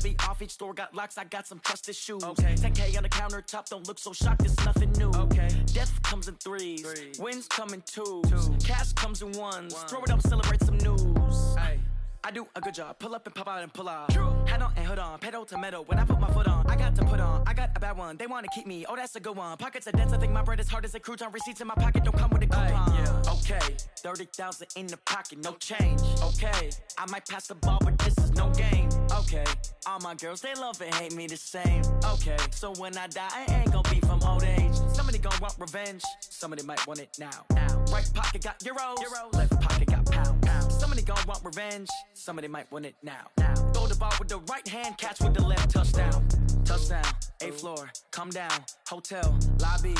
be off, each store got locks, I got some trusted shoes. Okay. 10K on the countertop, don't look so shocked, it's nothing new. Okay. Death comes in threes, wins come in twos. Cash comes in ones, throw it up, celebrate some news. Ay. I do a good job, pull up and pop out and pull out. True. Head on and hood on, pedal to metal. When I put my foot on, I got to put on. I got a bad one, they wanna keep me. Oh, that's a good one. Pockets are dense, I think my bread is hard as a crouton. Receipts in my pocket don't come with a coupon. Yeah. Okay, 30,000 in the pocket, no change. Okay, I might pass the ball, but this is no game. Okay, all my girls, they love and hate me the same. Okay, so when I die, I ain't gon' be from old age. Somebody gon' want revenge, somebody might want it now. Right pocket got euros, left pocket got pounds. Somebody gon' want revenge, somebody might want it now. Throw the ball with the right hand, catch with the left, touchdown. Touchdown, 8th floor, come down, hotel, lobby.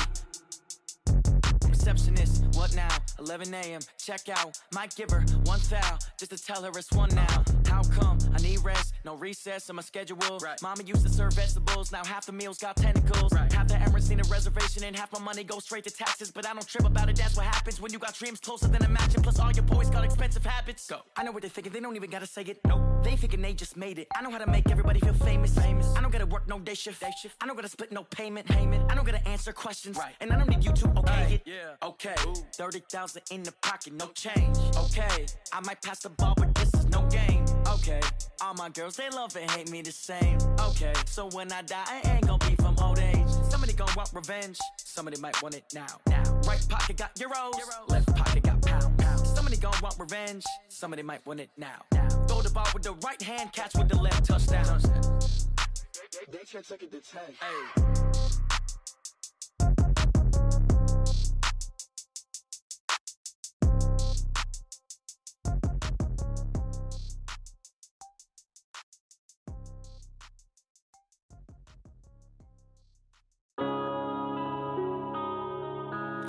Receptionist, what now? 11 a.m. check out. Might give her one foul just to tell her it's one now. How come? I need rest, no recess in my schedule. Right. Mama used to serve vegetables, now half the meals got tentacles. Right. Half the errands need a reservation and half my money goes straight to taxes. But I don't trip about it, that's what happens when you got dreams closer than a mansion. Plus all your boys got expensive habits. Go. I know what they're thinking, they don't even gotta say it. Nope. They thinking they just made it. I know how to make everybody feel famous. I don't gotta work no day shift. I don't gotta split no payment. I don't gotta answer questions. Right. And I don't need you to okay it. Yeah. Okay, 30,000 in the pocket, no change. Okay, I might pass the ball, but this is no game. Okay, all my girls, they love and hate me the same. Okay, so when I die, I ain't gon' be from old age. Somebody gon' want revenge, somebody might want it now. Right pocket got euros, left pocket got pounds. Somebody gon' want revenge, somebody might want it now. Throw the ball with the right hand, catch with the left, touchdown. They can't take it to 10. Hey.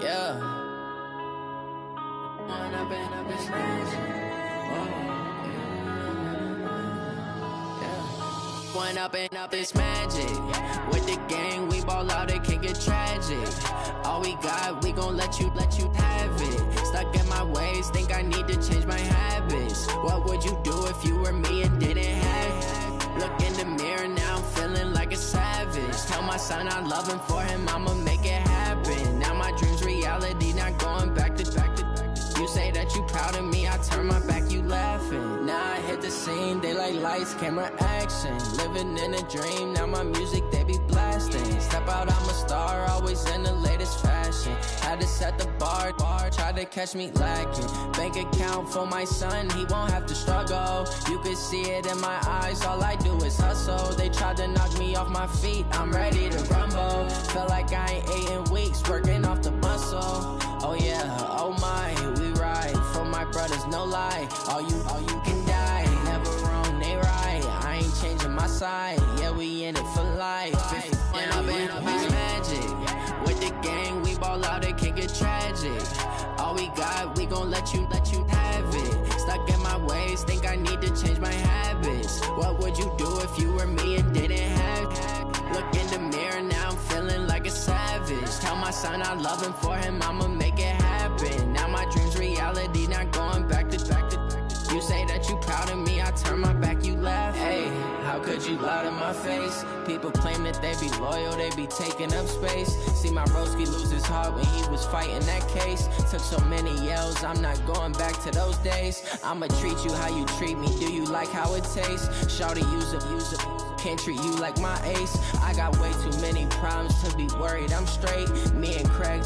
Yeah. One up and up is magic. With the gang, we ball out, it can get tragic. All we got, we gon' let you have it. Stuck in my ways, think I need to change my habits. What would you do if you were me and didn't have it? Look in the mirror now, I'm feeling like a savage. Tell my son I love him, for him I'ma make it happen. Now my dream's reality, not going back to. You say that you proud of me, I turn my back, you laughing. Now I hit the scene, they like lights, camera, action. Living in a dream, now my music, they be blasting. Step out, I'm a star, always in the latest fashion. Had to set the bar, try to catch me lacking. Bank account for my son, he won't have to struggle. You can see it in my eyes, all I do is hustle. They tried to knock me off my feet, I'm ready to rumble. Feel like I ain't ate in weeks, working off the muscle. Oh yeah, oh my, we ride for my brothers, no lie. All you can die, never wrong, they right. I ain't changing my side, yeah, we in it for life. When up and up is magic. With the gang, we ball out, it can get tragic. All we got, we gon' let you have it. Stuck in my ways, think I need to change my habits. What would you do if you were me and didn't have it? Look in the mirror now, I'm feeling like a savage. Tell my son I love him, for him I'ma make it happen. Now my dream's reality, not going back to. You say that you proud of me, I turn my back, you laugh. Hey, how could you lie to my face? People claim that they be loyal, they be taking up space. See my broski lose his heart when he was fighting that case. Took so many yells, I'm not going back to those days. I'ma treat you how you treat me, do you like how it tastes? Shawty, use it, can't treat you like my ace. I got way too many problems to be worried, I'm straight. Me and Craig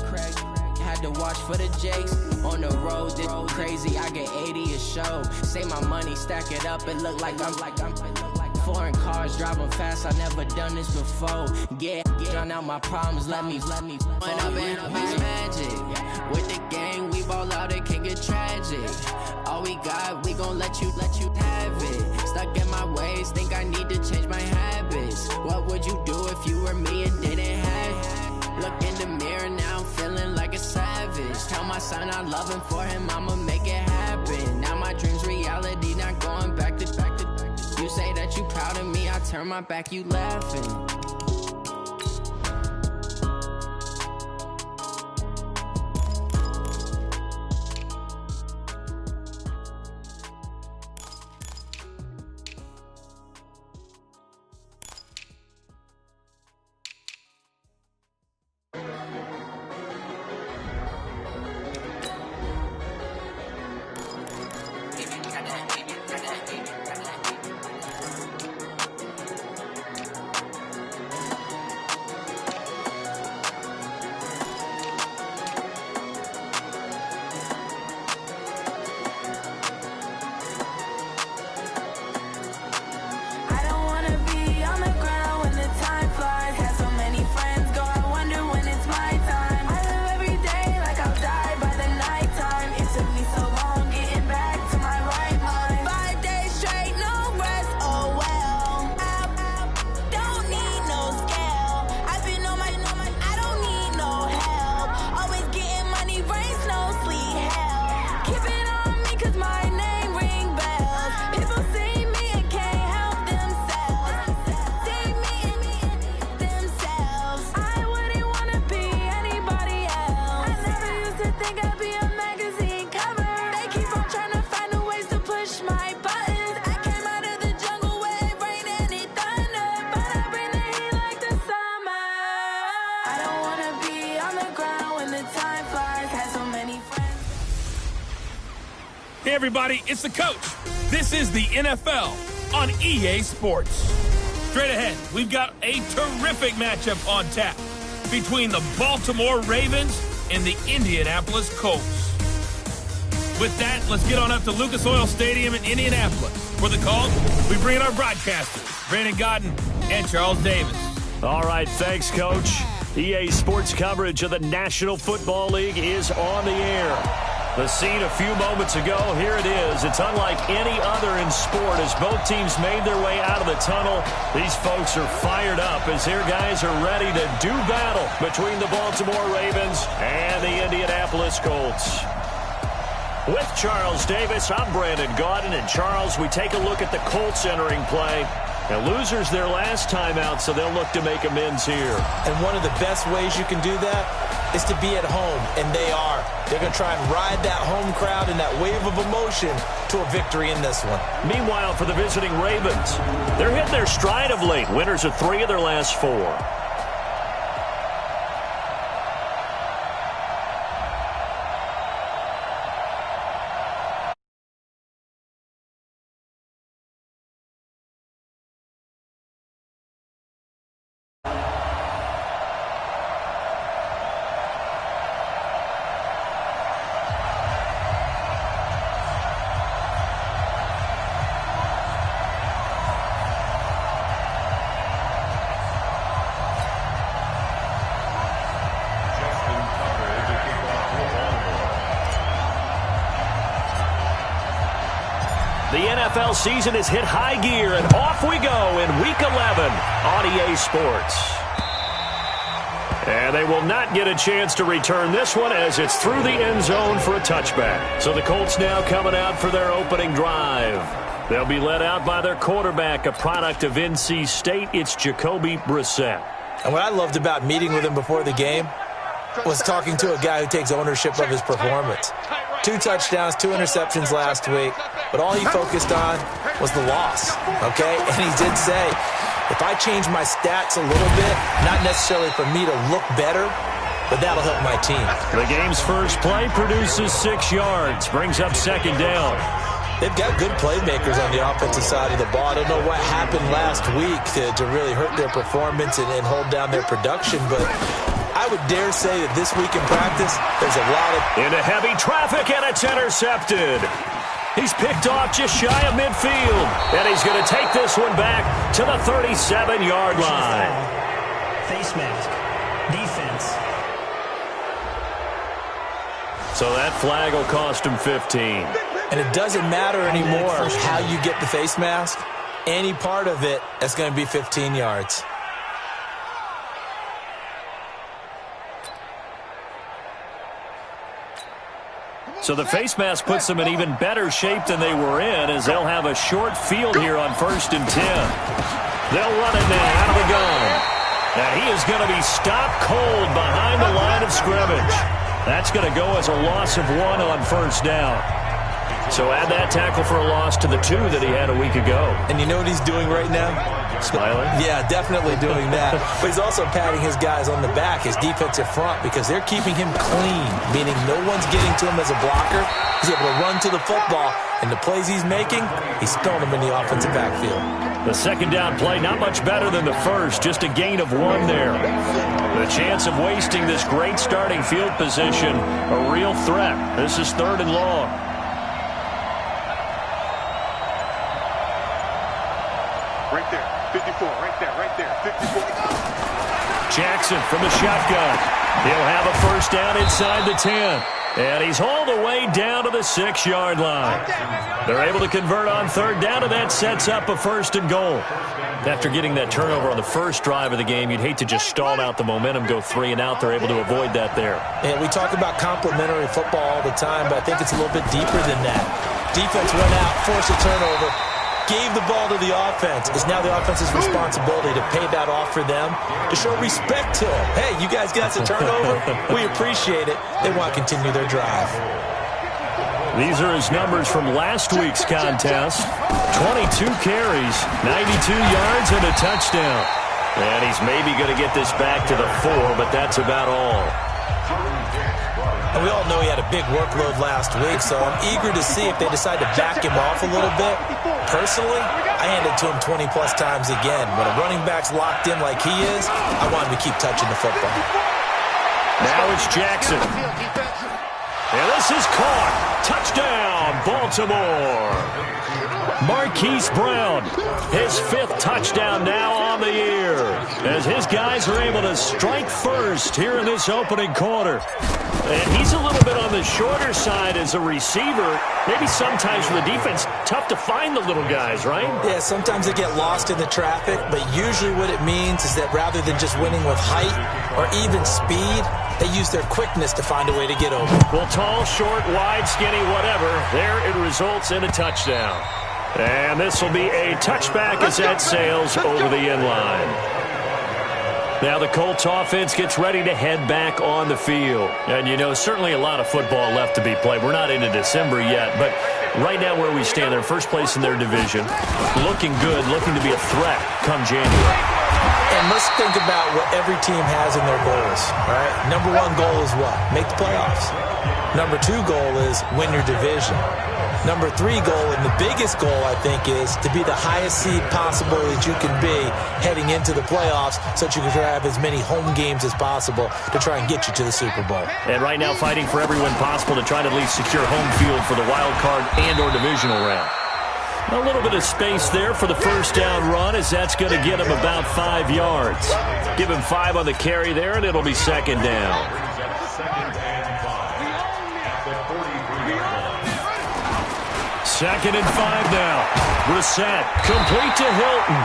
had to watch for the Jakes. On the road, did crazy, I get 80 a show. Say my money, stack it up, it look like I'm foreign cars, driving fast, I never done this before. Get drown out my problems, let me When up and up is magic. With the gang, we ball out, it can get tragic. All we got, we gon' let you have it. Stuck in my ways, think I need to change my habits. What would you do if you were me and didn't have it? Look in the mirror now, I'm feeling like a savage. Tell my son I love him, for him I'ma make it happen. Now my dream's reality, not going back to. You say that you proud of me, I turn my back, you laughing. everybody, it's the coach. This is the NFL on EA Sports. Straight ahead, we've got a terrific matchup on tap between the Baltimore Ravens and the Indianapolis Colts. With that, let's get on up to Lucas Oil Stadium in Indianapolis. For the call, we bring in our broadcasters, Brandon Godden and Charles Davis. All right, thanks, Coach. EA Sports coverage of the National Football League is on the air. The scene a few moments ago, here it is. It's unlike any other in sport as both teams made their way out of the tunnel. These folks are fired up as their guys are ready to do battle between the Baltimore Ravens and the Indianapolis Colts. With Charles Davis, I'm Brandon Godden. And Charles, we take a look at the Colts entering play. And losers their last time out, so they'll look to make amends here. And one of the best ways you can do that is to be at home, and they are. They're going to try and ride that home crowd and that wave of emotion to a victory in this one. Meanwhile, for the visiting Ravens, they're hitting their stride of late. Winners of 3 of their last 4. The NFL season has hit high gear, and off we go in Week 11 on EA Sports. And they will not get a chance to return this one as it's through the end zone for a touchback. So the Colts now coming out for their opening drive. They'll be led out by their quarterback, a product of NC State. It's Jacoby Brissett. And what I loved about meeting with him before the game was talking to a guy who takes ownership of his performance. 2 touchdowns, 2 interceptions last week, but all he focused on was the loss, okay? And he did say, if I change my stats a little bit, not necessarily for me to look better, but that'll help my team. The game's first play produces 6 yards, brings up second down. They've got good playmakers on the offensive side of the ball. I don't know what happened last week to really hurt their performance and hold down their production, but I would dare say that this week in practice, there's a lot of... Into heavy traffic, and it's intercepted. He's picked off just shy of midfield, and he's going to take this one back to the 37-yard line. Face mask. Defense. So that flag will cost him 15. And it doesn't matter anymore how you get the face mask. Any part of it, that's going to be 15 yards. So the face mask puts them in even better shape than they were in as they'll have a short field here on 1st and 10. They'll run it now out of the gun. And he is going to be stopped cold behind the line of scrimmage. That's going to go as a loss of 1 on 1st down. So add that tackle for a loss to the 2 that he had a week ago. And you know what he's doing right now? Smiling? Yeah, definitely doing that. But he's also patting his guys on the back, his defensive front, because they're keeping him clean, meaning no one's getting to him as a blocker. He's able to run to the football, and the plays he's making, he's throwing them in the offensive backfield. The second down play, not much better than the first, just a gain of 1 there. The chance of wasting this great starting field position, a real threat. This is 3rd and long. Right there, 54, right there, 54. Jackson from the shotgun. He'll have a first down inside the 10. And he's hauled away down to the 6-yard line. They're able to convert on 3rd down, and that sets up a 1st and goal. After getting that turnover on the first drive of the game, you'd hate to just stall out the momentum, go 3 and out. They're able to avoid that there. And we talk about complementary football all the time, but I think it's a little bit deeper than that. Defense went out, forced a turnover, gave the ball to the offense. It's now the offense's responsibility to pay that off for them, to show respect to them. Hey, you guys got a turnover? We appreciate it. They want to continue their drive. These are his numbers from last week's contest. 22 carries, 92 yards, and a touchdown. And he's maybe going to get this back to the 4, but that's about all. And we all know he had a big workload last week, so I'm eager to see if they decide to back him off a little bit. Personally, I hand it to him 20-plus times again. When a running back's locked in like he is, I want him to keep touching the football. Now it's Jackson. And this is caught. Touchdown, Baltimore. Marquise Brown, his 5th touchdown now on the year, as his guys are able to strike first here in this opening quarter. And he's a little bit on the shorter side as a receiver. Maybe sometimes for the defense, tough to find the little guys, right? Yeah, sometimes they get lost in the traffic, but usually what it means is that rather than just winning with height or even speed, they use their quickness to find a way to get over. Well, tall, short, wide, skinny, whatever, there it results in a touchdown. And this will be a touchback as that sails over the end line. Now the Colts offense gets ready to head back on the field. And, you know, certainly a lot of football left to be played. We're not into December yet, but right now where we stand, they're first place in their division. Looking good, looking to be a threat come January. And let's think about what every team has in their goals, all right? Number 1 goal is what? Make the playoffs. Number 2 goal is win your division. Number 3 goal, and the biggest goal, I think, is to be the highest seed possible that you can be heading into the playoffs so that you can have as many home games as possible to try and get you to the Super Bowl. And right now fighting for every win possible to try to at least secure home field for the wild card and or divisional round. A little bit of space there for the first down run, as that's going to get him about 5 yards. Give him 5 on the carry there, and it'll be second down. Second and 5 now. Brissett, complete to Hilton.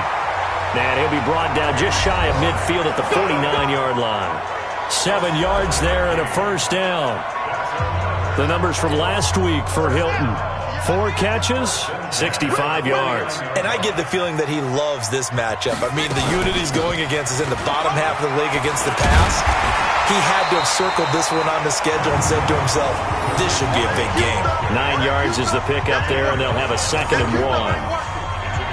And he'll be brought down just shy of midfield at the 49-yard line. 7 yards there and a first down. The numbers from last week for Hilton. 4 catches, 65 yards. And I get the feeling that he loves this matchup. I mean, the unit he's going against is in the bottom half of the league against the pass. He had to have circled this one on the schedule and said to himself, this should be a big game. 9 yards is the pickup there, and they'll have a 2nd and 1.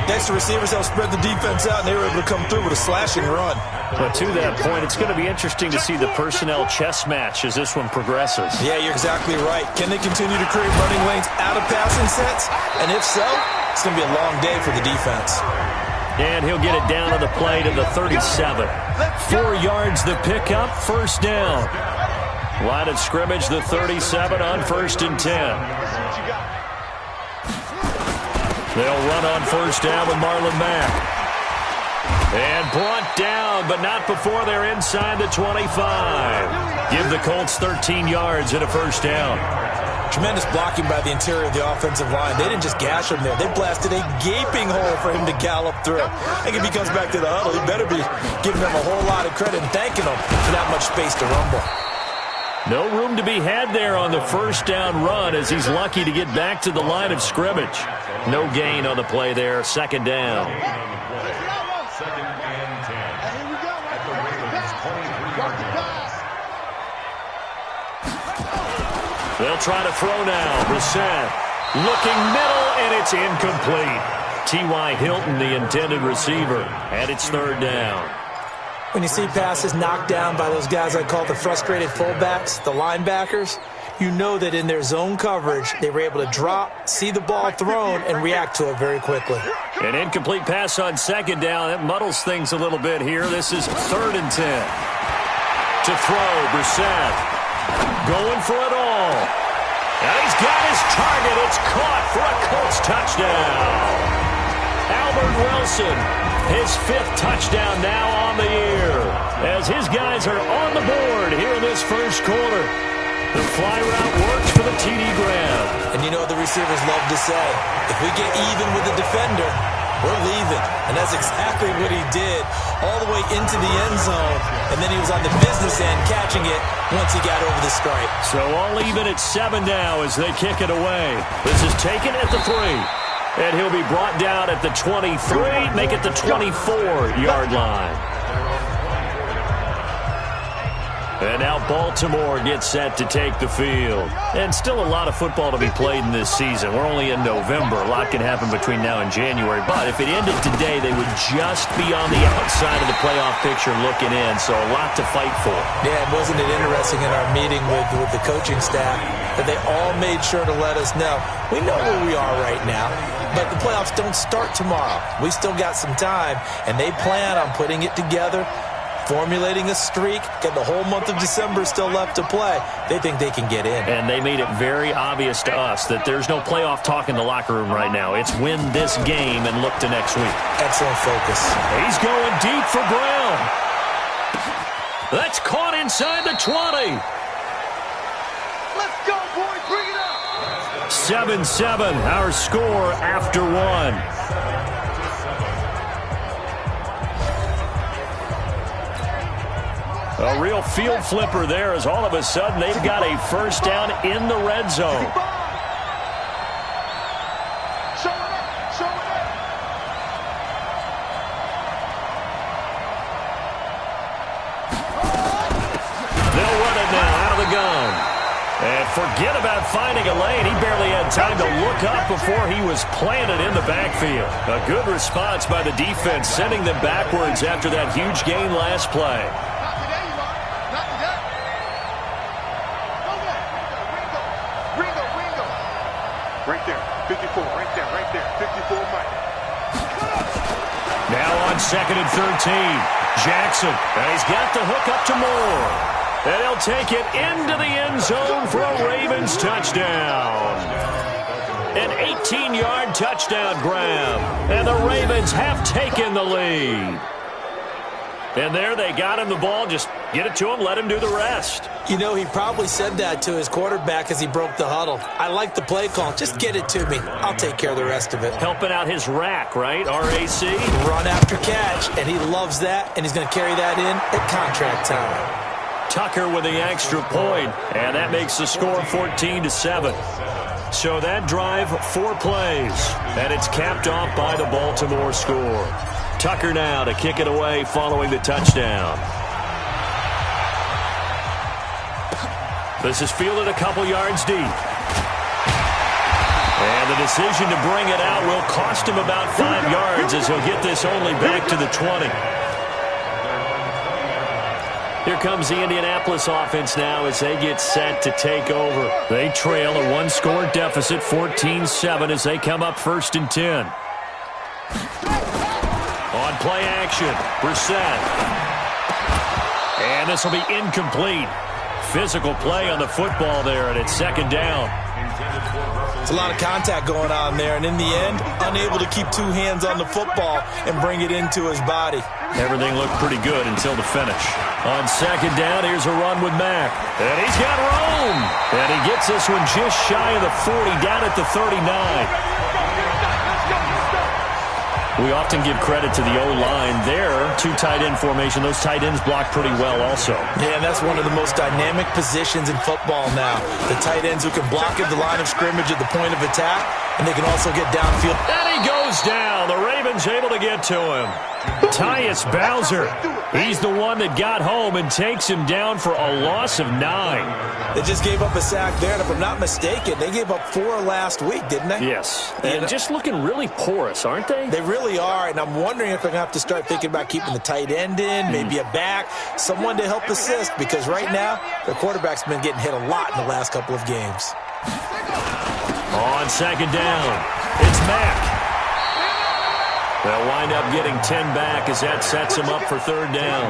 Next, the receivers helped spread the defense out, and they were able to come through with a slashing run. But to that point, it's going to be interesting to see the personnel chess match as this one progresses. Yeah, you're exactly right. Can they continue to create running lanes out of passing sets? And if so, it's going to be a long day for the defense. And he'll get it down to the play to the 37. 4 yards the pickup, first down. Line of scrimmage, the 37 on 1st and 10. They'll run on first down with Marlon Mack. And brought down, but not before they're inside the 25. Give the Colts 13 yards and a first down. Tremendous blocking by the interior of the offensive line. They didn't just gash him there. They blasted a gaping hole for him to gallop through. I think if he comes back to the huddle, he better be giving them a whole lot of credit and thanking them for that much space to rumble. No room to be had there on the first down run as he's lucky to get back to the line of scrimmage. No gain on the play there, 2nd down. They'll try to throw now. Brissett looking middle, and it's incomplete. T.Y. Hilton, the intended receiver, and it's 3rd down. When you see passes knocked down by those guys I call the frustrated fullbacks, the linebackers, you know that in their zone coverage, they were able to drop, see the ball thrown, and react to it very quickly. An incomplete pass on 2nd down. That muddles things a little bit here. This is 3rd and 10. To throw, Brissett going for it all. And he's got his target. It's caught for a Colts touchdown. Albert Wilson, his 5th touchdown now on the year, as his guys are on the board here in this first quarter. The fly route works for the TD grab. And you know what the receivers love to say? If we get even with the defender, we're leaving. And that's exactly what he did, all the way into the end zone. And then he was on the business end catching it once he got over the stripe. So all even at 7 now as they kick it away. This is taken at the 3. And he'll be brought down at the 23, make it the 24-yard line. And now Baltimore gets set to take the field. And still a lot of football to be played in this season. We're only in November. A lot can happen between now and January. But if it ended today, they would just be on the outside of the playoff picture looking in. So a lot to fight for. Yeah, and wasn't it interesting in our meeting with the coaching staff that they all made sure to let us know, we know where we are right now, but the playoffs don't start tomorrow. We still got some time, and they plan on putting it together, formulating a streak, get the whole month of December still left to play. They think they can get in. And they made it very obvious to us that there's no playoff talk in the locker room right now. It's win this game and look to next week. Excellent focus. He's going deep for Brown. That's caught inside the 20. Let's go, boys. Bring it up. 7-7, our score after one. A real field flipper there as all of a sudden they've got a first down in the red zone. They'll run it now out of the gun. And forget about finding a lane. He barely had time to look up before he was planted in the backfield. A good response by the defense, sending them backwards after that huge gain last play. Right there, 54, right there, 54, Mike. Now on 2nd and 13, Jackson, and he's got the hook up to Moore. And he'll take it into the end zone for a Ravens touchdown. An 18-yard touchdown grab, and the Ravens have taken the lead. And there they got him the ball. Just get it to him, let him do the rest. You know, he probably said that to his quarterback as he broke the huddle. I like the play call. Just get it to me. I'll take care of the rest of it. Helping out his rack, right? R-A-C? Run after catch, and he loves that, and he's going to carry that in at contract time. Tucker with the extra point, and that makes the score 14-7. So that drive, 4 plays, and it's capped off by the Baltimore score. Tucker now to kick it away following the touchdown. This is fielded a couple yards deep. And the decision to bring it out will cost him about 5 yards as he'll get this only back to the 20. Here comes the Indianapolis offense now as they get set to take over. They trail a 1-score deficit, 14-7, as they come up 1st and 10. On play action, Brissett. And this will be incomplete. Physical play on the football there, and it's 2nd down. It's a lot of contact going on there, and in the end, unable to keep 2 hands on the football and bring it into his body. Everything looked pretty good until the finish. On 2nd down, here's a run with Mack. And he's got room. And he gets this one just shy of the 40, down at the 39. We often give credit to the O-line there. 2 tight end formation. Those tight ends block pretty well also. Yeah, and that's one of the most dynamic positions in football now. The tight ends who can block at the line of scrimmage at the point of attack, and they can also get downfield. And he goes down. The Ravens able to get to him. Tyus Bowser. He's the one that got home and takes him down for a loss of 9. They just gave up a sack there, and if I'm not mistaken, they gave up 4 last week, didn't they? Yes. And just looking really porous, aren't they? They really are, and I'm wondering if they're going to have to start thinking about keeping the tight end in, maybe a back, someone to help assist, because right now, their quarterback's been getting hit a lot in the last couple of games. On 2nd down, it's Mack. They'll wind up getting 10 back as that sets them up for 3rd down.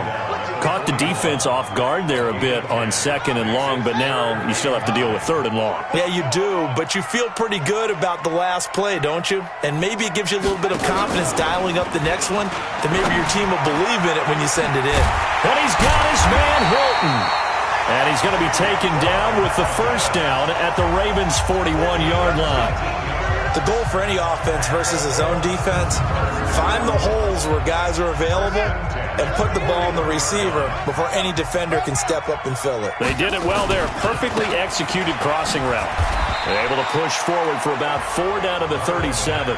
Caught the defense off guard there a bit on 2nd and long, but now you still have to deal with 3rd and long. Yeah, you do, but you feel pretty good about the last play, don't you? And maybe it gives you a little bit of confidence dialing up the next one, that maybe your team will believe in it when you send it in. And he's got his man Hilton. And he's going to be taken down with the 1st down at the Ravens' 41-yard line. The goal for any offense versus a zone defense, find the holes where guys are available and put the ball in the receiver before any defender can step up and fill it. They did it well there. Perfectly executed crossing route. They're able to push forward for about 4 down to the 37.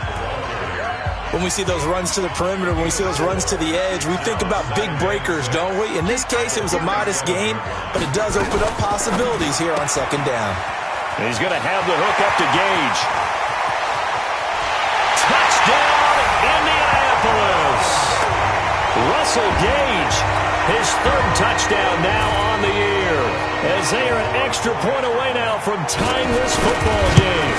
when we see those runs to the perimeter, when we see those runs to the edge, we think about big breakers, don't we? In this case, it was a modest gain, but it does open up possibilities here on second down. And he's going to have the hook up to Gage. Touchdown, Indianapolis! Russell Gage, his third touchdown now on the year, as they are an extra point away now from tying this football game.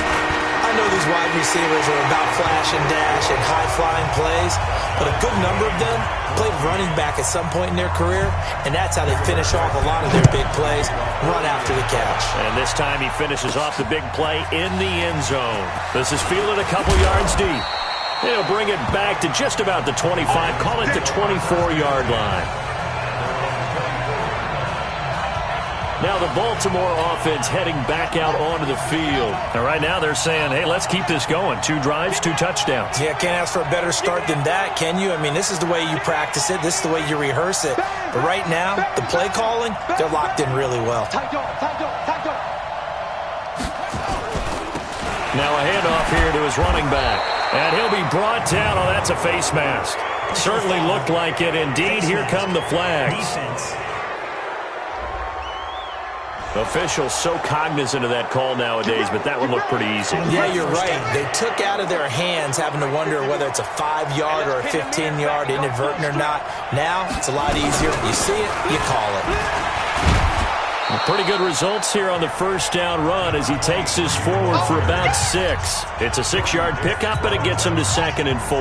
I know these wide receivers are about flash and dash and high-flying plays, but a good number of them played running back at some point in their career, and that's how they finish off a lot of their big plays, run after the catch. And this time he finishes off the big play in the end zone. This is fielded a couple yards deep. He'll bring it back to just about the 25, call it the 24-yard line. Now the Baltimore offense heading back out onto the field. And right now they're saying, hey, let's keep this going. 2 drives, 2 touchdowns. Yeah, can't ask for a better start than that, can you? I mean, this is the way you practice it. This is the way you rehearse it. But right now, the play calling, they're locked in really well. Now a handoff here to his running back. And he'll be brought down. Oh, that's a face mask. Certainly looked like it. Indeed, here come the flags. Defense. Officials so cognizant of that call nowadays, but that would look pretty easy. Yeah, you're right. They took out of their hands having to wonder whether it's a 5-yard or a 15-yard, inadvertent or not. Now, it's a lot easier. You see it, you call it. Pretty good results here on the first down run as he takes this forward for about 6. It's a 6-yard pickup, but it gets him to 2nd and 4.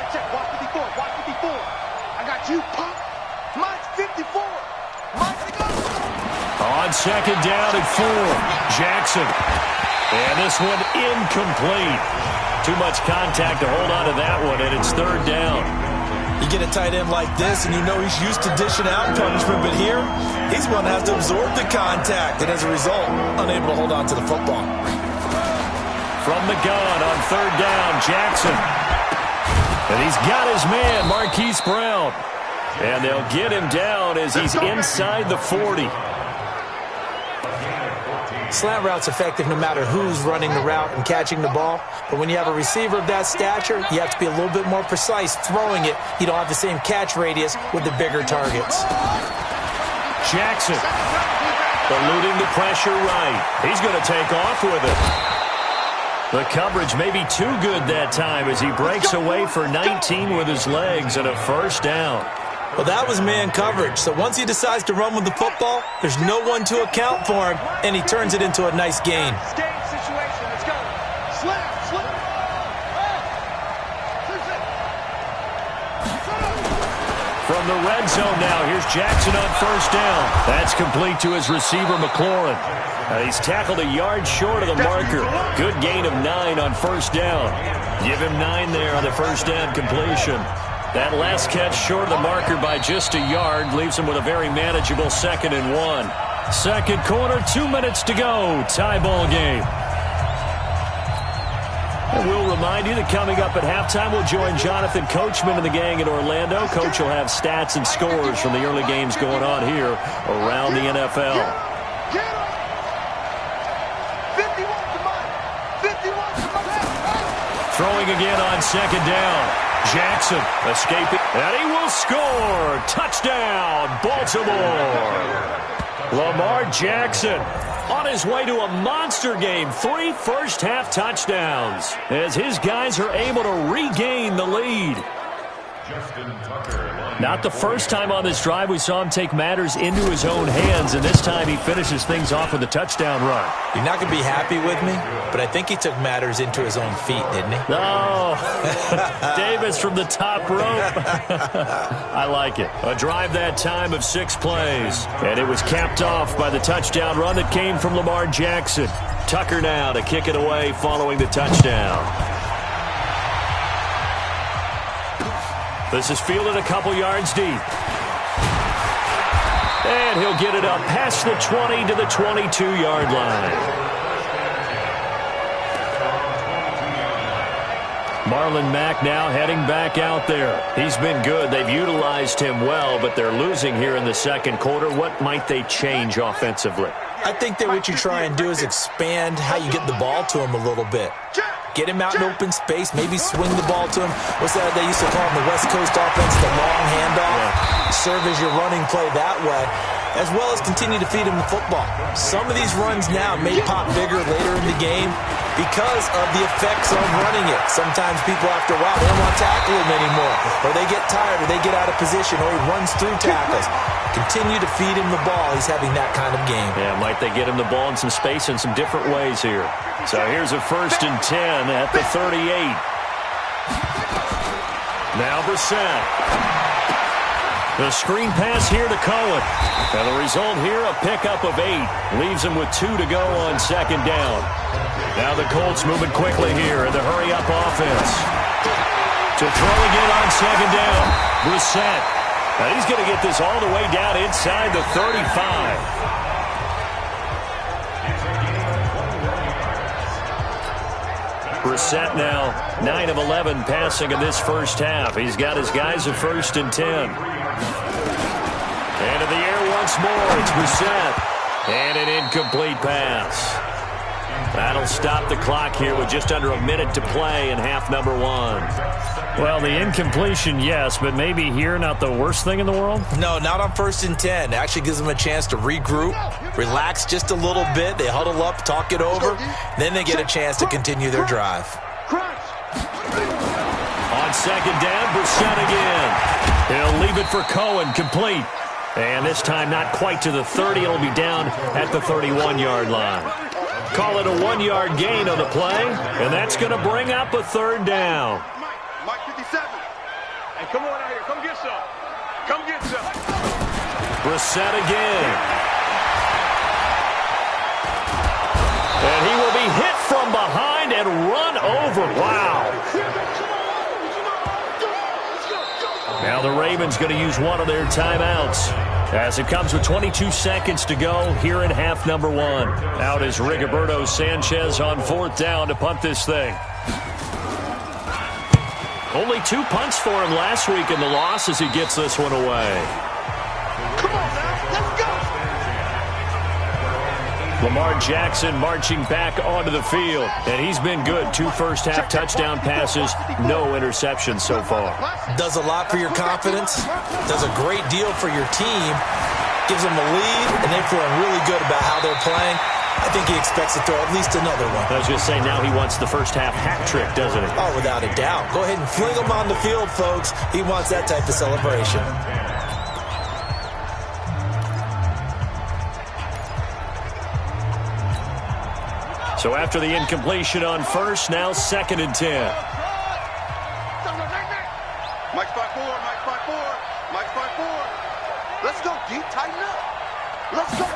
Check, watch 54, watch 54. I got you, punk. Mine's 54. On second down and 4, Jackson. And this one incomplete. Too much contact to hold on to that one, and it's 3rd down. You get a tight end like this, and you know he's used to dishing out punishment, but here, he's one that has to absorb the contact, and as a result, unable to hold on to the football. From the gun on 3rd down, Jackson. And he's got his man, Marquise Brown. And they'll get him down as he's inside the 40. Slant route's effective no matter who's running the route and catching the ball. But when you have a receiver of that stature, you have to be a little bit more precise throwing it. You don't have the same catch radius with the bigger targets. Jackson eluding the pressure right. He's going to take off with it. The coverage may be too good that time as he breaks away for 19 with his legs and a 1st down. Well, that was man coverage. So once he decides to run with the football, there's no one to account for him, and he turns it into a nice gain. Game situation. Let's go. Slip. From the red zone now, here's Jackson on 1st down. That's complete to his receiver, McLaurin. He's tackled a yard short of the marker. Good gain of 9 on 1st down. Give him 9 there on the 1st down completion. That last catch short of the marker by just a yard leaves him with a very manageable 2nd and 1. Second quarter, 2 minutes to go. Tie ball game. And we'll remind you that coming up at halftime, we'll join Jonathan Coachman and the gang in Orlando. Coach will have stats and scores from the early games going on here around the NFL. Throwing again on 2nd down. Jackson escaping, and he will score. Touchdown, Baltimore. Lamar Jackson on his way to a monster game. 3 first-half touchdowns as his guys are able to regain the lead. Not the first time on this drive we saw him take matters into his own hands, and this time he finishes things off with a touchdown run. You're not going to be happy with me, but I think he took matters into his own feet, didn't he? No. Davis from the top rope. I like it. A drive that time of 6 plays, and it was capped off by the touchdown run that came from Lamar Jackson. Tucker now to kick it away following the touchdown. This is fielded a couple yards deep. And he'll get it up past the 20 to the 22-yard line. Marlon Mack now heading back out there. He's been good. They've utilized him well, but they're losing here in the second quarter. What might they change offensively? I think that what you try and do is expand how you get the ball to him a little bit. Get him out in open space, maybe swing the ball to him. What's that they used to call him, the West Coast offense, the long handoff? Yeah. Serve as your running play that way, as well as continue to feed him the football. Some of these runs now may pop bigger later in the game because of the effects of running it. Sometimes people, after a while, they don't want to tackle him anymore, or they get tired, or they get out of position, or he runs through tackles. Continue to feed him the ball. He's having that kind of game. Yeah, might they get him the ball in some space in some different ways here. So here's a 1st and 10 at the 38. Now Brissett. The screen pass here to Cohen. And the result here, a pickup of 8. Leaves him with 2 to go on 2nd down. Now the Colts moving quickly here in the hurry-up offense. To throw again on 2nd down. Brissett. Now he's going to get this all the way down inside the 35. Brissett now 9 of 11 passing in this first half. He's got his guys at 1st and 10. And in the air once more, it's Brissett. And an incomplete pass. That'll stop the clock here with just under a minute to play in half number 1. Well, the incompletion, yes, but maybe here not the worst thing in the world? No, not on 1st and 10. It actually gives them a chance to regroup, relax just a little bit. They huddle up, talk it over. Then they get a chance to continue their drive. On 2nd down, Brissett again. He'll leave it for Cohen, complete. And this time not quite to the 30. It'll be down at the 31-yard line. Call it a 1-yard gain on the play, and that's going to bring up a 3rd down. Mike 57. Hey, come on out here. Come get some. Come get some. Brissett again. And he will be hit from behind and run over. Wow. Now the Ravens going to use one of their timeouts as it comes with 22 seconds to go here in half number 1. Out is Rigoberto Sanchez on 4th down to punt this thing. Only 2 punts for him last week in the loss as he gets this one away. Come on, man. Let's go. Lamar Jackson marching back onto the field, and he's been good. 2 first-half touchdown passes, no interceptions so far. Does a lot for your confidence, does a great deal for your team, gives them a lead, and they're feeling really good about how they're playing. I think he expects to throw at least another one. I was going to say, now he wants the first-half hat trick, doesn't he? Oh, without a doubt. Go ahead and fling him on the field, folks. He wants that type of celebration. So after the incompletion on 1st, now 2nd and 10. Mike 5-4, Mike 5-4, Mike 5-4. Let's go, deep, tighten up. Let's go.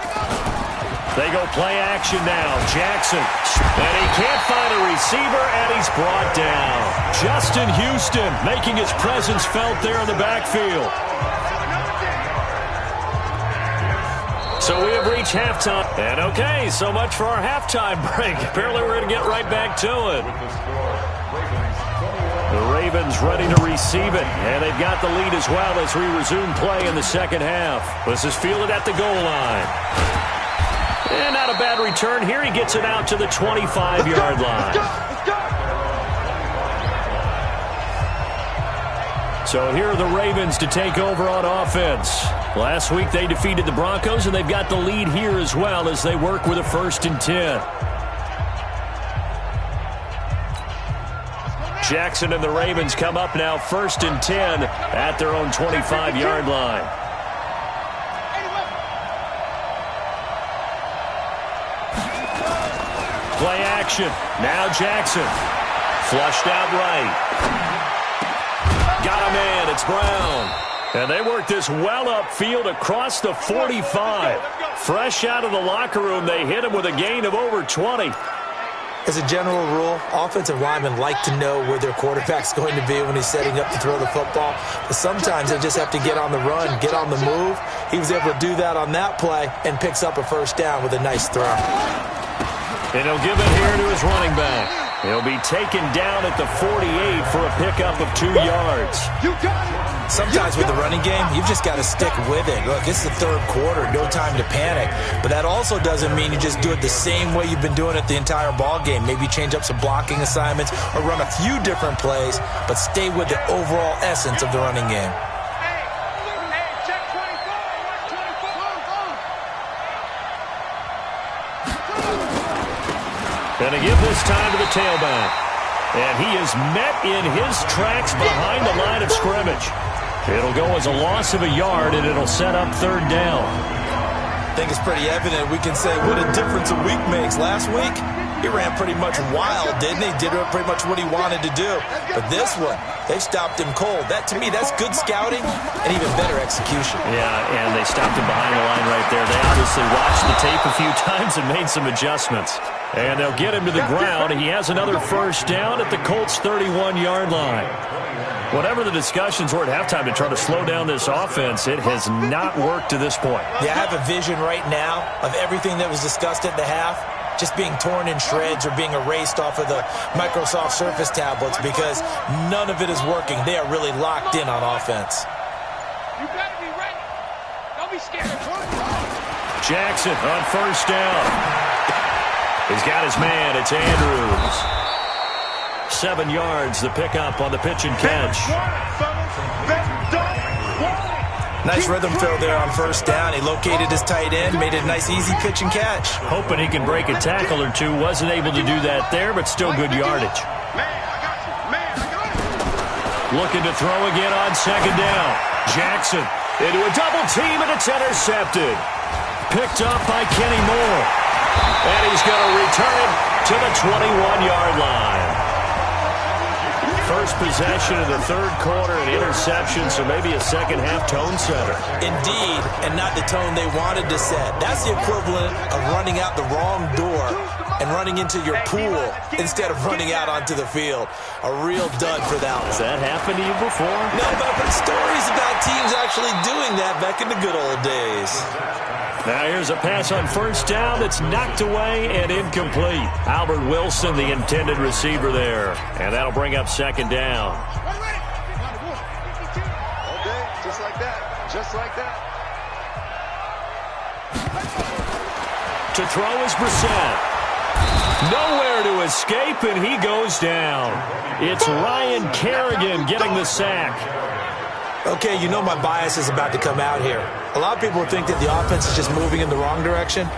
They go play action now. Jackson. And he can't find a receiver, and he's brought down. Justin Houston making his presence felt there in the backfield. So we have reached halftime. And okay, so much for our halftime break. Apparently we're going to get right back to it. The Ravens ready to receive it. And they've got the lead as well as we resume play in the second half. This is fielded at the goal line. And not a bad return here. He gets it out to the 25-yard line. So here are the Ravens to take over on offense. Last week they defeated the Broncos, and they've got the lead here as well as they work with a 1st and 10. Jackson and the Ravens come up now 1st and 10 at their own 25-yard line. Play action. Now Jackson. Flushed out right. Got a man. It's Brown. And they work this well upfield across the 45. Fresh out of the locker room, they hit him with a gain of over 20. As a general rule, offensive linemen like to know where their quarterback's going to be when he's setting up to throw the football. But sometimes they just have to get on the run, get on the move. He was able to do that on that play and picks up a 1st down with a nice throw. And he'll give it here to his running back. He'll be taken down at the 48 for a pickup of 2 yards. Sometimes with the running game, you've just got to stick with it. Look, it's the third quarter, no time to panic. But that also doesn't mean you just do it the same way you've been doing it the entire ball game. Maybe change up some blocking assignments or run a few different plays, but stay with the overall essence of the running game. Going to give this time to the tailback. And he is met in his tracks behind the line of scrimmage. It'll go as a loss of a yard, and it'll set up third down. I think it's pretty evident. We can say what a difference a week makes. Last week, he ran pretty much wild, didn't he? Did pretty much what he wanted to do. But this one, they've stopped him cold. That, to me, that's good scouting and even better execution. Yeah, and they stopped him behind the line right there. They obviously watched the tape a few times and made some adjustments. And they'll get him to the ground. He has another first down at the Colts' 31-yard line. Whatever the discussions were at halftime to try to slow down this offense, it has not worked to this point. Yeah, I have a vision right now of everything that was discussed at the half just being torn in shreds or being erased off of the Microsoft Surface tablets because none of it is working. They are really locked in on offense. You better be ready. Don't be scared. Jackson on first down. He's got his man. It's Andrews. 7 yards, the pickup on the pitch and catch. Nice rhythm throw there on first down. He located his tight end, made it a nice, easy pitch and catch. Hoping he can break a tackle or two. Wasn't able to do that there, but still good yardage. Looking to throw again on second down. Jackson into a double team, and it's intercepted. Picked up by Kenny Moore. And he's going to return it to the 21-yard line. First possession of the third quarter, an interception, so maybe a second-half tone setter. Indeed, and not the tone they wanted to set. That's the equivalent of running out the wrong door and running into your pool instead of running out onto the field. A real dud for that one. Has that happened to you before? No, but I've heard stories about teams actually doing that back in the good old days. Now here's a pass on first down that's knocked away and incomplete. Albert Wilson, the intended receiver there. And that'll bring up second down. Okay, just like that. Just like that. To throw is Brissett. Nowhere to escape, and he goes down. It's Ryan Kerrigan getting the sack. Okay, you know my bias is about to come out here. A lot of people think that the offense is just moving in the wrong direction.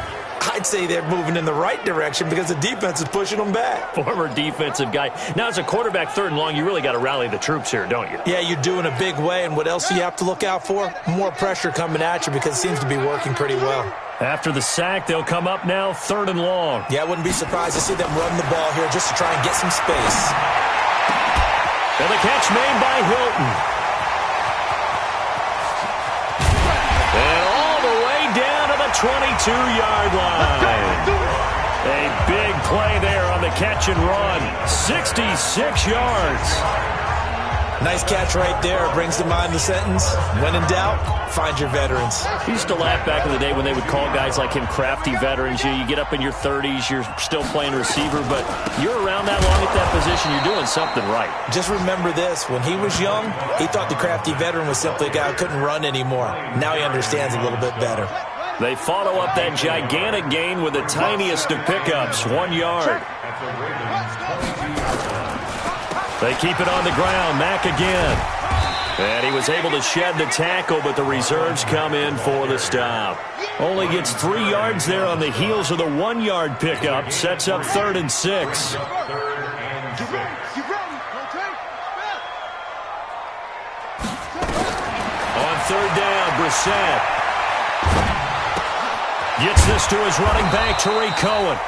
I'd say they're moving in the right direction because the defense is pushing them back. Former defensive guy. Now, as a quarterback, third and long, you really got to rally the troops here, don't you? Yeah, you do in a big way, and what else do you have to look out for? More pressure coming at you because it seems to be working pretty well. After the sack, they'll come up now third and long. Yeah, I wouldn't be surprised to see them run the ball here just to try and get some space. And the catch made by Hilton. And all the way down to the 22-yard line. A big play there on the catch and run. 66 yards. Nice catch right there. Brings to mind the sentence, when in doubt, find your veterans. We used to laugh back in the day when they would call guys like him crafty veterans. You get up in your 30s, you're still playing receiver, but you're around that long at that position, you're doing something right. Just remember this. When he was young, he thought the crafty veteran was simply a guy who couldn't run anymore. Now he understands a little bit better. They follow up that gigantic gain with the tiniest of pickups, 1 yard. They keep it on the ground. Mack again. And he was able to shed the tackle, but the reserves come in for the stop. Only gets 3 yards there on the heels of the 1 yard pickup. Sets up 3rd and 6. On third down, Brissett gets this to his running back, Tariq Cohen.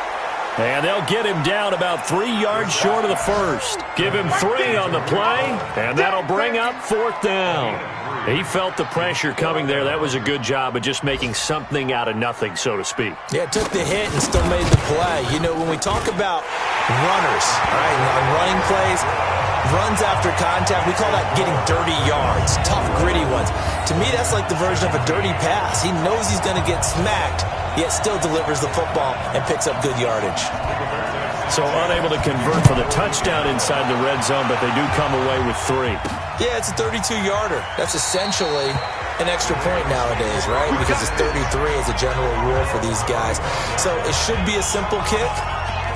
And they'll get him down about 3 yards short of the first. Give him 3 on the play, and that'll bring up 4th down. He felt the pressure coming there. That was a good job of just making something out of nothing, so to speak. Yeah, took the hit and still made the play. You know, when we talk about runners, all right, on running plays, runs after contact, we call that getting dirty yards, tough, gritty ones. To me, that's like the version of a dirty pass. He knows he's going to get smacked, yet still delivers the football and picks up good yardage. So unable to convert for the touchdown inside the red zone, but they do come away with 3. Yeah, it's a 32-yarder. That's essentially an extra point nowadays, right? Because it's 33 as a general rule for these guys. So it should be a simple kick.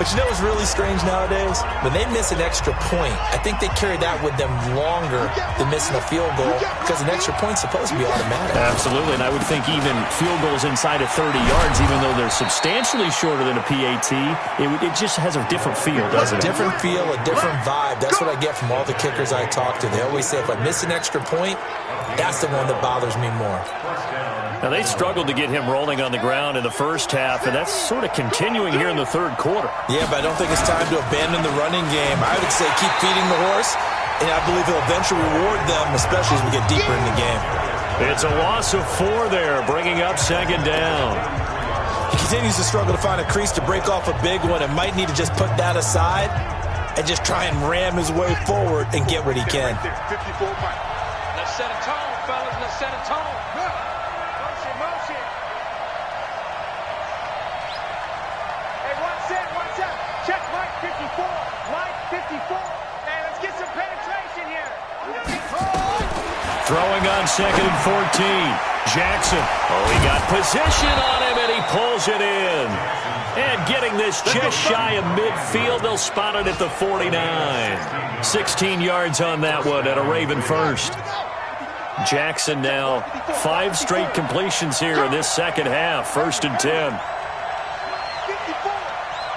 But you know what's really strange nowadays? When they miss an extra point, I think they carry that with them longer than missing a field goal because an extra point's supposed to be automatic. Absolutely, and I would think even field goals inside of 30 yards, even though they're substantially shorter than a PAT, it just has a different feel, doesn't it? A different feel, a different vibe. That's what I get from all the kickers I talk to. They always say if I miss an extra point, that's the one that bothers me more. Now, they struggled to get him rolling on the ground in the first half, and that's sort of continuing here in the third quarter. Yeah, but I don't think it's time to abandon the running game. I would say keep feeding the horse, and I believe he'll eventually reward them, especially as we get deeper in the game. It's a loss of 4 there, bringing up second down. He continues to struggle to find a crease to break off a big one and might need to just put that aside and just try and ram his way forward and get what he can. Let's set a tone, fellas. Let's set a tone. Motion. Hey, one set. Check Mike 54. Mike 54. Hey, let's get some penetration here. Throwing on second and 14. Jackson. Oh, he got position on him, and he pulls it in. And getting this just shy of midfield, they'll spot it at the 49. 16 yards on that one at a Raven first. Jackson now 5 straight completions here in this second half. First and 10. 54.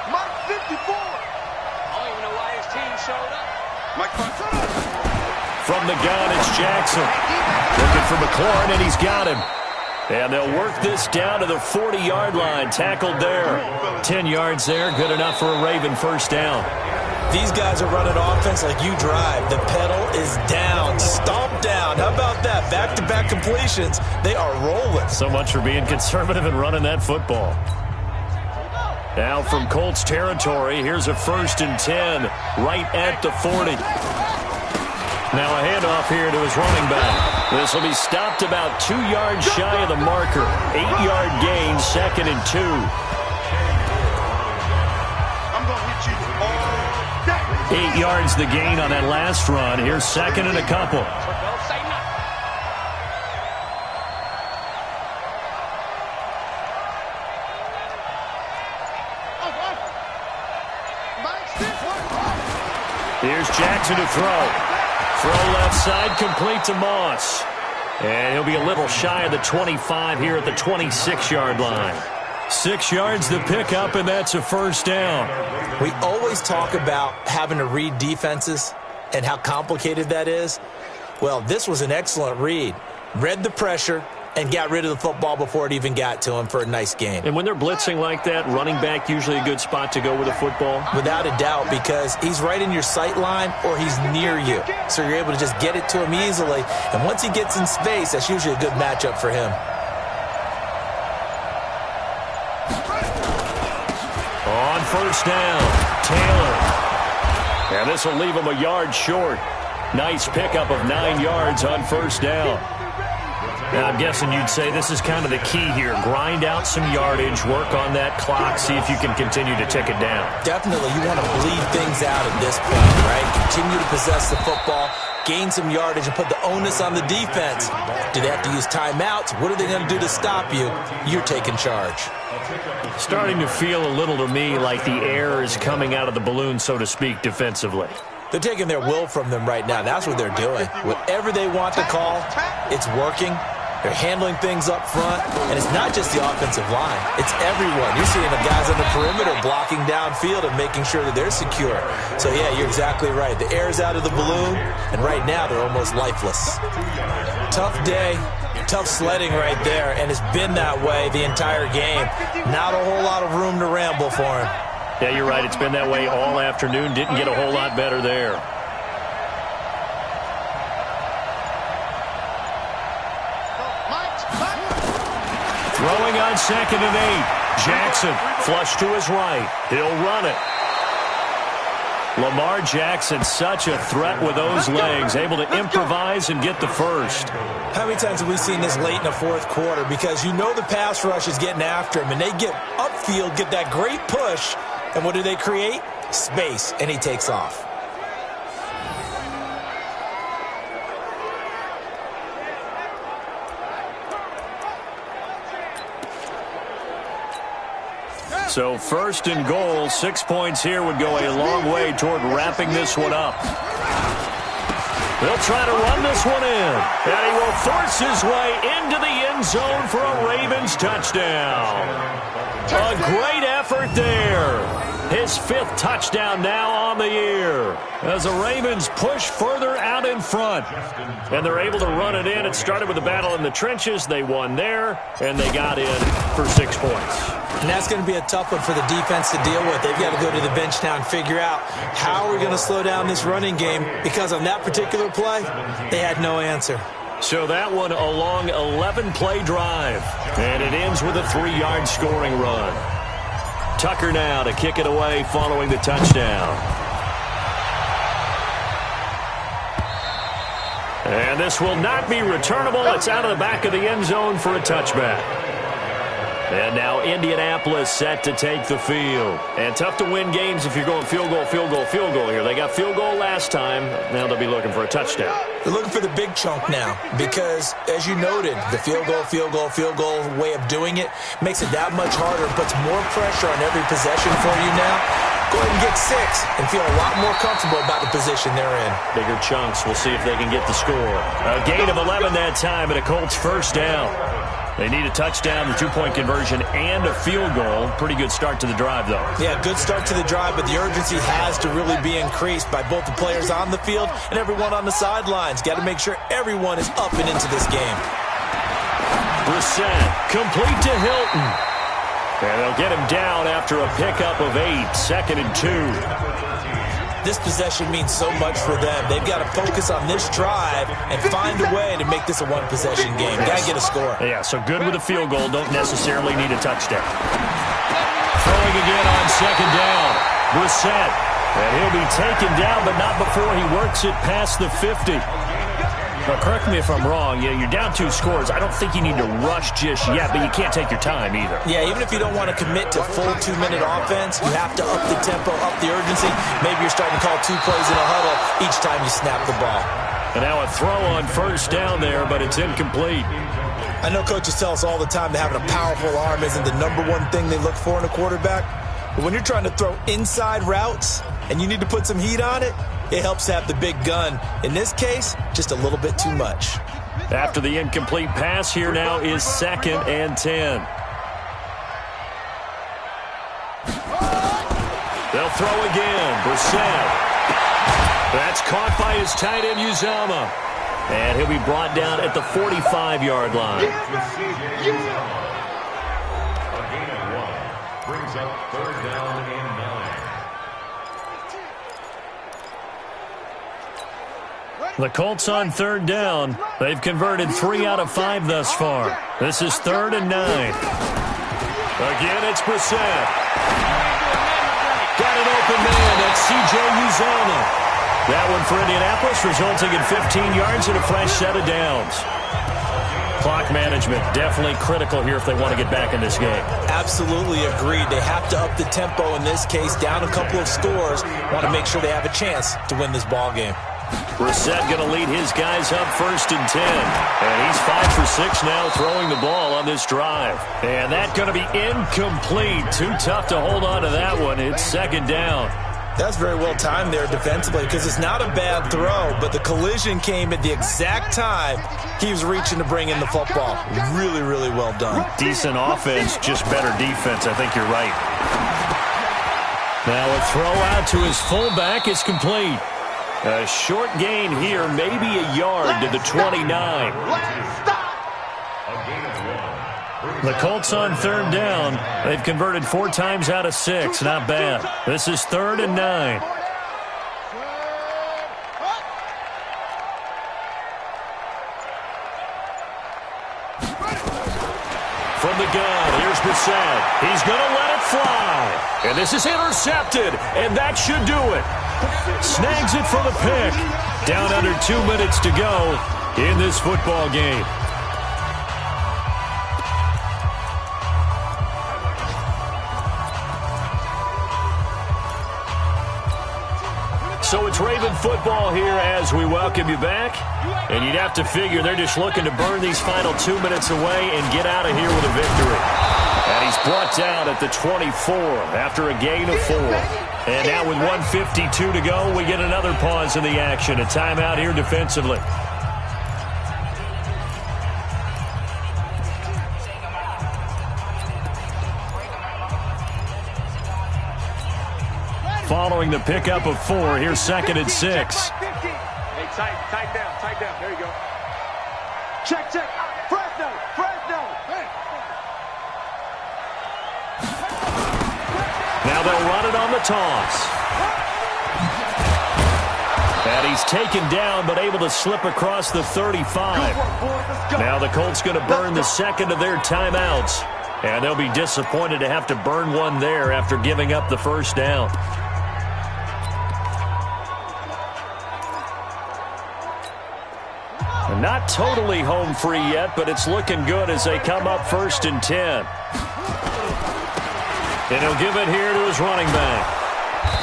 Mike 54. I don't even know why his team showed up. From the gun, it's Jackson. Looking for McLaurin, and he's got him. And they'll work this down to the 40-yard line. Tackled there. 10 yards there. Good enough for a Raven first down. These guys are running offense like you drive. The pedal is down. Stomp down. How about that? Back-to-back completions. They are rolling. So much for being conservative and running that football. Now from Colts territory, here's a first and 10 right at the 40. Now a handoff here to his running back. This will be stopped about 2 yards shy of the marker. 8-yard gain, second and 2. I'm going to hit you all day. 8 yards the gain on that last run. Here's second and a couple. Don't say nothing. Here's Jackson to throw. Throw left side, complete to Moss. And he'll be a little shy of the 25 here at the 26-yard line. 6 yards the pickup, and that's a first down. We always talk about having to read defenses and how complicated that is. Well, this was an excellent read. Read the pressure and got rid of the football before it even got to him for a nice gain. And when they're blitzing like that, running back usually a good spot to go with a football? Without a doubt, because he's right in your sight line or he's near you. So you're able to just get it to him easily. And once he gets in space, that's usually a good matchup for him. On first down, Taylor. And this will leave him a yard short. Nice pickup of 9 yards on first down. Now, I'm guessing you'd say this is kind of the key here. Grind out some yardage, work on that clock, see if you can continue to tick it down. Definitely, you want to bleed things out at this point, right? Continue to possess the football, gain some yardage, and put the onus on the defense. Do they have to use timeouts? What are they going to do to stop you? You're taking charge. Starting to feel a little to me like the air is coming out of the balloon, so to speak, defensively. They're taking their will from them right now. That's what they're doing. Whatever they want to call, it's working. They're handling things up front, and it's not just the offensive line. It's everyone. You're seeing the guys on the perimeter blocking downfield and making sure that they're secure. So, yeah, you're exactly right. The air's out of the balloon, and right now they're almost lifeless. Tough day, tough sledding right there, and it's been that way the entire game. Not a whole lot of room to ramble for him. Yeah, you're right. It's been that way all afternoon. Didn't get a whole lot better there. Throwing on second and 8. Jackson flush to his right. He'll run it. Lamar Jackson, such a threat with those legs, able to improvise and get the first. How many times have we seen this late in the fourth quarter? Because you know the pass rush is getting after him, and they get upfield, get that great push, and what do they create? space, and he takes off. So 1st and goal, 6 points here would go a long way toward wrapping this one up. They'll try to run this one in, and he will force his way into the end zone for a Ravens touchdown. A great effort there. His 5th touchdown now on the year as the Ravens push further out in front. And they're able to run it in. It started with a battle in the trenches. They won there, and they got in for 6 points. And that's going to be a tough one for the defense to deal with. They've got to go to the bench now and figure out how we're going to slow down this running game, because on that particular play, they had no answer. So that one a long 11-play drive, and it ends with a 3-yard scoring run. Tucker now to kick it away following the touchdown. And this will not be returnable. It's out of the back of the end zone for a touchback. And now Indianapolis set to take the field. And tough to win games if you're going field goal, field goal, field goal here. They got field goal last time. Now they'll be looking for a touchdown. They're looking for the big chunk now because, as you noted, the field goal way of doing it makes it that much harder, puts more pressure on every possession for you now. Go ahead and get 6 and feel a lot more comfortable about the position they're in. Bigger chunks. We'll see if they can get the score. A gain of 11 that time, and a Colts first down. They need a touchdown, the 2-point conversion, and a field goal. Pretty good start to the drive, though. Yeah, good start to the drive, but the urgency has to really be increased by both the players on the field and everyone on the sidelines. Got to make sure everyone is up and into this game. Brissett, complete to Hilton. And they'll get him down after a pickup of 8, 2nd and 2. This possession means so much for them. They've got to focus on this drive and find a way to make this a one-possession game. Got to get a score. Yeah, so good with a field goal. Don't necessarily need a touchdown. Throwing again on 2nd down. Brissett. And he'll be taken down, but not before he works it past the 50. Now, correct me if I'm wrong. You're down 2 scores. I don't think you need to rush just yet, but you can't take your time either. Yeah, even if you don't want to commit to full 2-minute offense, you have to up the tempo, up the urgency. Maybe you're starting to call 2 plays in a huddle each time you snap the ball. And now a throw on 1st down there, but it's incomplete. I know coaches tell us all the time that having a powerful arm isn't the #1 thing they look for in a quarterback. But when you're trying to throw inside routes and you need to put some heat on it, it helps have the big gun. In this case, just a little bit too much. After the incomplete pass, here now is 2nd and 10. They'll throw again. Brissett. That's caught by his tight end, Uzama. And he'll be brought down at the 45-yard line. A gain of 1 brings up 3rd down and 9. The Colts on 3rd down. They've converted 3 out of 5 thus far. This is 3rd and 9. Again, it's Brissett. Got an open man. That's C.J. Uzama. That one for Indianapolis, resulting in 15 yards and a fresh set of downs. Clock management definitely critical here if they want to get back in this game. Absolutely agreed. They have to up the tempo in this case, down a couple of scores. Want to make sure they have a chance to win this ball game. Brissett going to lead his guys up 1st and 10. And he's 5 for 6 now throwing the ball on this drive. And that's going to be incomplete. Too tough to hold on to that one. It's 2nd down. That's very well timed there defensively because it's not a bad throw, but the collision came at the exact time he was reaching to bring in the football. Really, really well done. Decent offense, just better defense. I think you're right. Now a throw out to his fullback is complete. A short gain here, maybe a yard to the 29. The Colts on 3rd down. They've converted 4 times out of 6. Not bad. This is 3rd and 9. From the gun, here's Brissett. He's going to let it fly. And this is intercepted, and that should do it. Snags it for the pick. Down under 2 minutes to go in this football game. So it's Raven football here as we welcome you back. And you'd have to figure they're just looking to burn these final 2 minutes away and get out of here with a victory. And he's brought down at the 24 after a gain of 4. And now with 1:52 to go, we get another pause in the action. A timeout here defensively. Following the pickup of 4, here's 2nd and 6. Hey, tight down. There you go. Check. Fresno. Now they'll run it on the toss. And he's taken down, but able to slip across the 35. Now the Colts going to burn the second of their timeouts. And they'll be disappointed to have to burn one there after giving up the first down. Not totally home free yet, but it's looking good as they come up 1st and 10. And he'll give it here to his running back.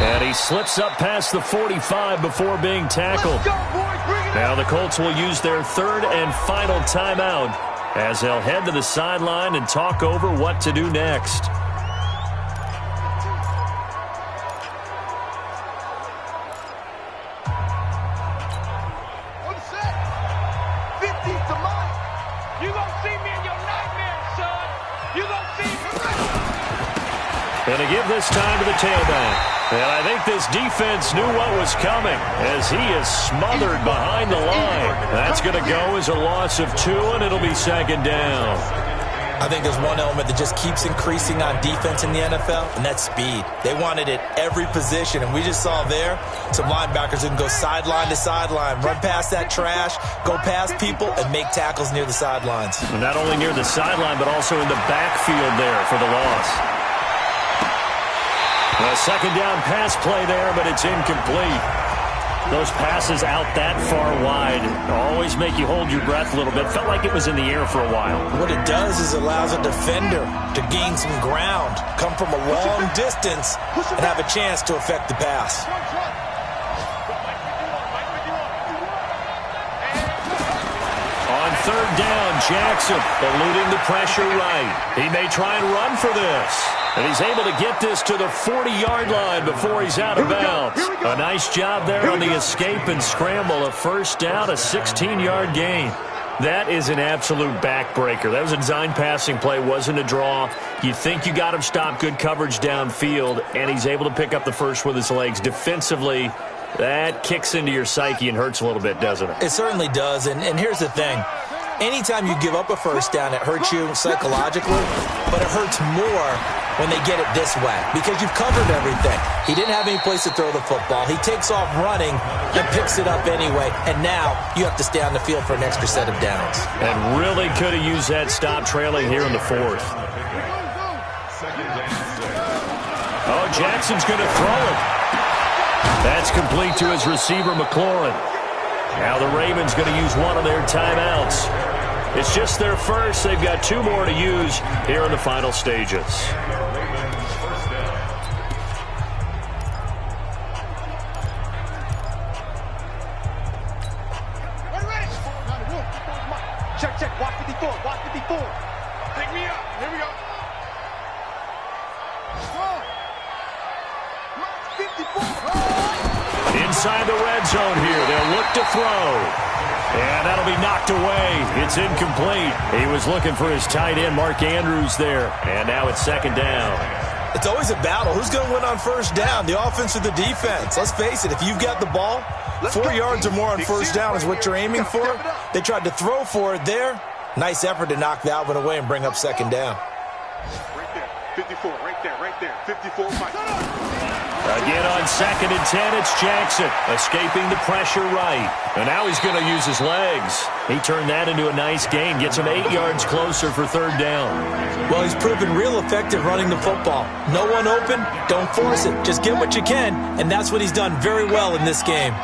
And he slips up past the 45 before being tackled. Now the Colts will use their 3rd and final timeout as they'll head to the sideline and talk over what to do next. And to give this time to the tailback. And I think this defense knew what was coming as he is smothered behind the line. That's going to go as a loss of 2, and it'll be 2nd down. I think there's one element that just keeps increasing on defense in the NFL, and that's speed. They want it at every position, and we just saw there some linebackers who can go sideline to sideline, run past that trash, go past people, and make tackles near the sidelines. And not only near the sideline, but also in the backfield there for the loss. A 2nd down pass play there, but it's incomplete. Those passes out that far wide always make you hold your breath a little bit. Felt like it was in the air for a while. What it does is it allows a defender to gain some ground, come from a long distance, and have a chance to affect the pass. On 3rd down, Jackson eluding the pressure right. He may try and run for this. And he's able to get this to the 40-yard line before he's out of bounds. A nice job there on the escape and scramble. A 1st down, a 16-yard gain. That is an absolute backbreaker. That was a design passing play, wasn't a draw. You think you got him stopped, good coverage downfield, and he's able to pick up the first with his legs. Defensively, that kicks into your psyche and hurts a little bit, doesn't it? It certainly does, and here's the thing. Anytime you give up a 1st down, it hurts you psychologically, but it hurts more when they get it this way because you've covered everything. He didn't have any place to throw the football. He takes off running and picks it up anyway, and now you have to stay on the field for an extra set of downs. And really could have used that stop trailing here in the 4th. Oh, Jackson's going to throw it. That's complete to his receiver, McLaurin. Now the Ravens going to use one of their timeouts. It's just their first. They've got 2 more to use here in the final stages. Check. Watch 54. Pick me up. Here we go. 54. Inside the red zone here. They'll look to throw. And that'll be knocked away. It's incomplete. He was looking for his tight end, Mark Andrews, there. And now it's 2nd down. It's always a battle. Who's going to win on 1st down, the offense or the defense? Let's face it, if you've got the ball, 4 yards or more on 1st down is what you're aiming for. They tried to throw for it there. Nice effort to knock that one away and bring up 2nd down. Right there. 54. Right there. 54. Again on 2nd and 10, it's Jackson escaping the pressure right. And now he's going to use his legs. He turned that into a nice gain, gets him 8 yards closer for 3rd down. Well, he's proven real effective running the football. No one open, don't force it. Just get what you can, and that's what he's done very well in this game.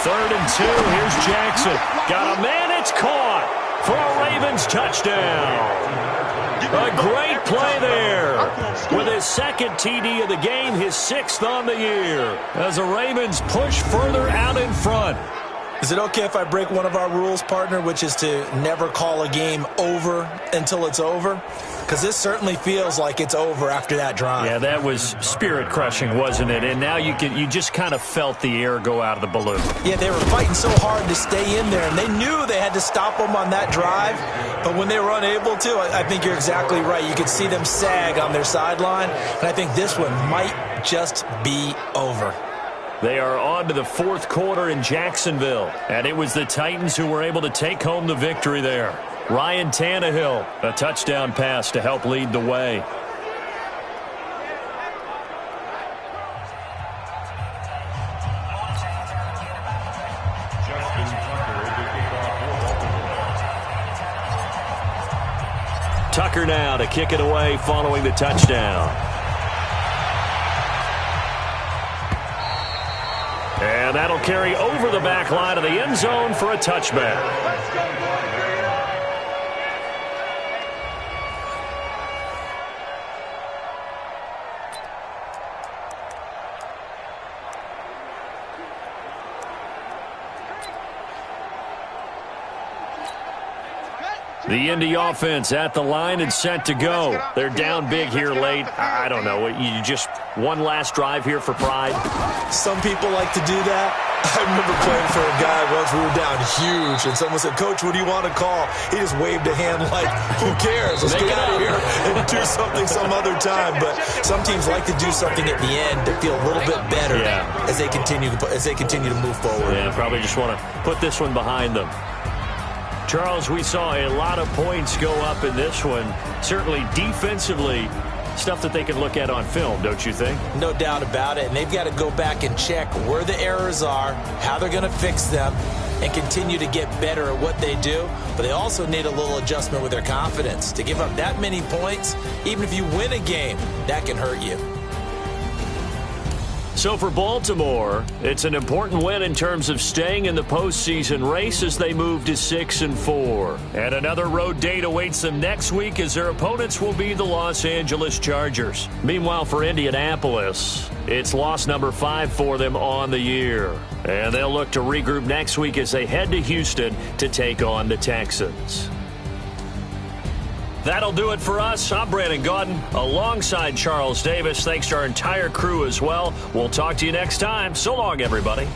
Third and 2, here's Jackson. Got a man, it's caught for a Ravens touchdown. A great play there. With his second TD of the game, his 6th on the year. As the Ravens push further out in front. Is it okay if I break one of our rules, partner, which is to never call a game over until it's over? Because this certainly feels like it's over after that drive. Yeah, that was spirit-crushing, wasn't it? And now you just kind of felt the air go out of the balloon. Yeah, they were fighting so hard to stay in there, and they knew they had to stop them on that drive. But when they were unable to, I think you're exactly right. You could see them sag on their sideline, and I think this one might just be over. They are on to the 4th quarter in Jacksonville, and it was the Titans who were able to take home the victory there. Ryan Tannehill, a touchdown pass to help lead the way. Tucker now to kick it away following the touchdown. And that'll carry over the back line of the end zone for a touchback. The Indy offense at the line and set to go. They're down big here late. I don't know. You just one last drive here for pride? Some people like to do that. I remember playing for a guy once. We were down huge, and someone said, "Coach, what do you want to call?" He just waved a hand like, "Who cares? Let's get out of here and do something some other time." But some teams like to do something at the end to feel a little bit better as they continue to move forward. Yeah, probably just want to put this one behind them. Charles, we saw a lot of points go up in this one. Certainly defensively, stuff that they can look at on film, don't you think? No doubt about it. And they've got to go back and check where the errors are, how they're going to fix them, and continue to get better at what they do. But they also need a little adjustment with their confidence. To give up that many points, even if you win a game, that can hurt you. So for Baltimore, it's an important win in terms of staying in the postseason race as they move to 6-4. And another road date awaits them next week as their opponents will be the Los Angeles Chargers. Meanwhile, for Indianapolis, it's loss number 5 for them on the year. And they'll look to regroup next week as they head to Houston to take on the Texans. That'll do it for us. I'm Brandon Gaudin alongside Charles Davis. Thanks to our entire crew as well. We'll talk to you next time. So long, everybody.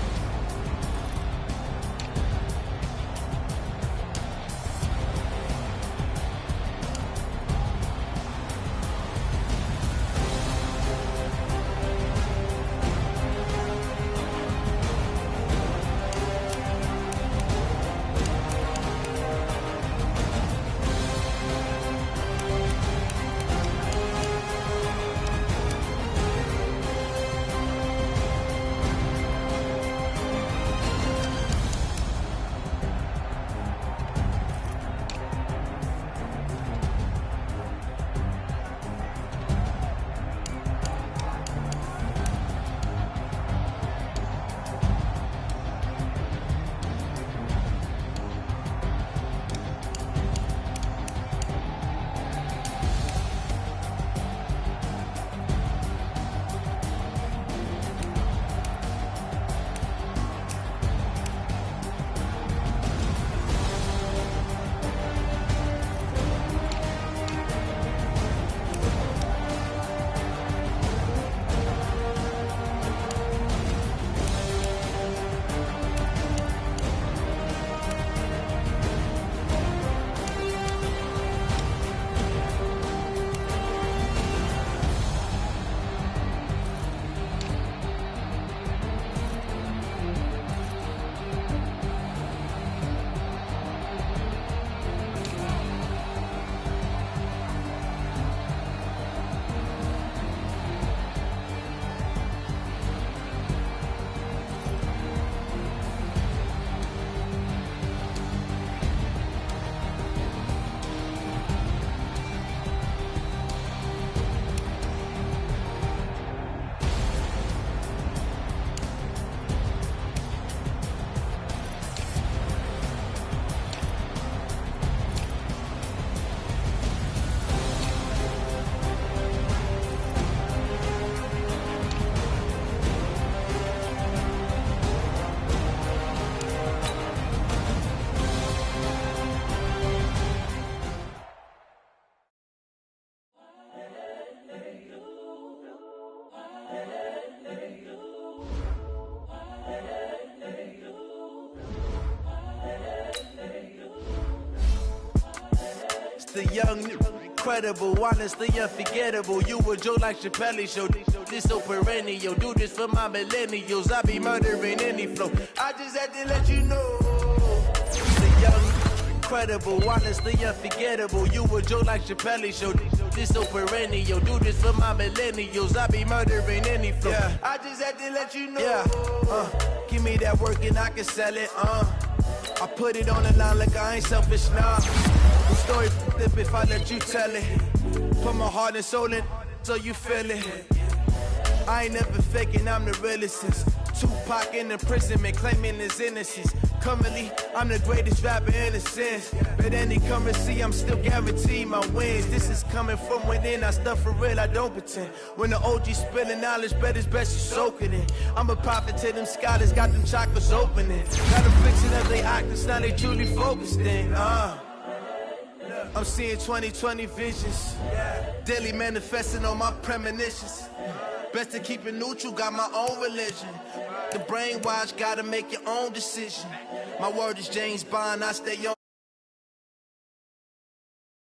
The young, incredible, honestly unforgettable. You a joke like Chappelle Show. This so perennial. Do this for my millennials. I be murdering any flow. I just had to let you know. The young, incredible, honestly unforgettable. You a joke like Chappelle Show. This so perennial. Do this for my millennials. I be murdering any flow. Yeah. I just had to let you know. Yeah. Give me that work and I can sell it. I put it on the line like I ain't selfish, nah. The story flip if I let you tell it. Put my heart and soul in so you feel it. I ain't never faking, I'm the realest since Tupac in imprisonment, claiming his innocence. Currently, I'm the greatest rapper in a sense. But any currency, I'm still guaranteed my wins. This is coming from within, I stuff for real, I don't pretend. When the OG spilling knowledge, bet it's best you soak it in. I'm a prophet to them scholars, got them chakras opening. Got them fixing up they actors, now they truly focused in. I'm seeing 2020 visions. Daily manifesting on my premonitions. Best to keep it neutral, got my own religion. The brainwash, gotta make your own decision. My word is James Bond, I stay on.